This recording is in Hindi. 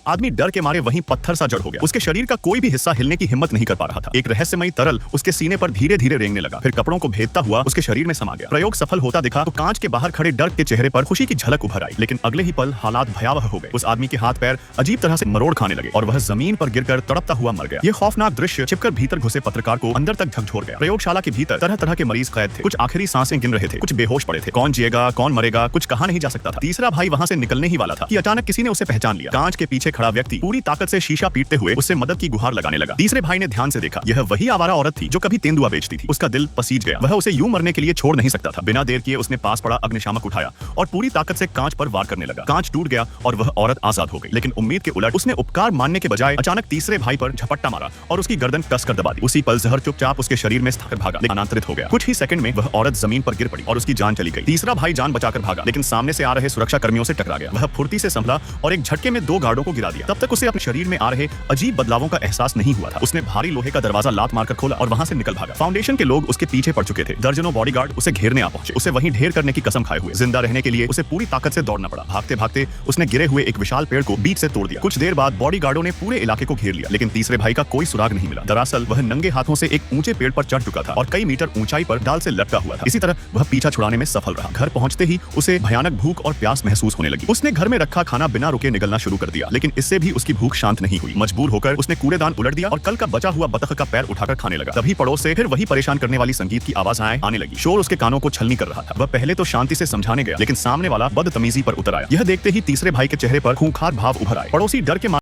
आदमी डर के मारे वहीं पत्थर सा जड़ हो गया। उसके शरीर का कोई भी हिस्सा हिलने की हिम्मत नहीं कर पा रहा था। एक रहस्यमयी तरल उसके सीने पर धीरे धीरे रेंगने लगा, फिर कपड़ों को भेदता हुआ उसके शरीर में समा गया। प्रयोग सफल होता दिखा तो कांच के बाहर खड़े डर्क के चेहरे पर खुशी की झलक उभर आई, लेकिन अगले ही पल हालात भयावह हो गए। उस आदमी के हाथ पैर अजीब तरह से मरोड़ खाने लगे और वह जमीन पर गिरकर तड़पता हुआ मर गया। यह खौफनाक दृश्य छिपकर भीतर घुसे पत्रकार को अंदर तक झकझोर गया। प्रयोगशाला के भीतर तरह तरह के मरीज कैद थे, कुछ आखिरी सांसें गिन रहे थे, कुछ बेहोश पड़े थे। कौन जिएगा कौन मरेगा कुछ कहा नहीं जा सकता था। तीसरा भाई वहां से निकलने ही वाला था कि अचानक किसी ने उसे पहचान लिया। कांच के पीछे खड़ा व्यक्ति पूरी ताकत से शीशा पीटते हुए उससे मदद की गुहार लगाने लगा। तीसरे भाई ने ध्यान से देखा, यह वही आवारा औरत थी जो कभी तेंदुआ बेचती थी। उसका दिल पसीज गया, वह उसे यूं मरने के लिए छोड़ नहीं सकता था। बिना देर किए उसने पास पड़ा अग्निशामक उठाया और पूरी ताकत से कांच पर वार करने लगा। कांच टूट गया और वह औरत आजाद हो गई, लेकिन उम्मीद के उलट उसने उपकार मानने के बजाय अचानक तीसरे भाई पर झपट्टा मारा और उसकी गर्दन कसकर दबा दी। उसी पल जहर चुपचाप उसके शरीर में स्थाकर भागा, लेकिन अनांतरित हो गया। कुछ ही सेकंड में वह औरत जमीन पर गिर पड़ी और उसकी जान चली गई। तीसरा भाई जान बचाकर भागा, लेकिन सामने से आ रहे सुरक्षा कर्मियों से टकरा गया। वह फुर्ती से संभला और एक झटके में 2 गार्डों को गिरा दिया। तब तक उसे अपने शरीर में आ रहे अजीब बदलावों का एहसास नहीं हुआ था। उसने भारी लोहे का दरवाजा लात मारकर खोला और वहां से निकल भागा। फाउंडेशन के लोग उसके पीछे पड़ चुके थे। दर्जनों बॉडीगार्ड उसे घेरने आ पहुंचे, उसे वहीं ढेर करने की कसम खाए हुए। जिंदा रहने के लिए उसे पूरी ताकत से दौड़ना पड़ा। भागते भागते उसने गिरे हुए एक विशाल पेड़ को बीच से तोड़ दिया। कुछ देर बाद बॉडीगार्डों ने पूरे इलाके को घेर लिया, लेकिन तीसरे भाई का कोई सुराग नहीं मिला। दरअसल वह नंगे हाथों से एक ऊंचे पेड़ पर चढ़ चुका था और कई मीटर ऊंचाई पर डाल से लटका हुआ था। इसी तरह वह पीछा छुड़ाने में सफल रहा। घर पहुंचते ही उसे भयानक भूख और प्यास महसूस होने लगी। उसने घर में रखा खाना बिना रुके निगलना शुरू कर दिया, लेकिन इससे भी उसकी भूख शांत नहीं हुई। मजबूर होकर उसने कूड़ेदान उलट दिया और कल का बचा हुआ बतख का पैर उठाकर खाने लगा। तभी पड़ोस से फिर वही परेशान करने वाली संगीत की आवाज आने लगी। शोर उसके कानों को छलनी कर रहा था। वह पहले तो शांति से समझाने गया, लेकिन सामने वाला बदतमीजी पर उतर आया। यह देखते ही तीसरे भाई के चेहरे पर खूंखार भाव उभर आए। पड़ोसी डर के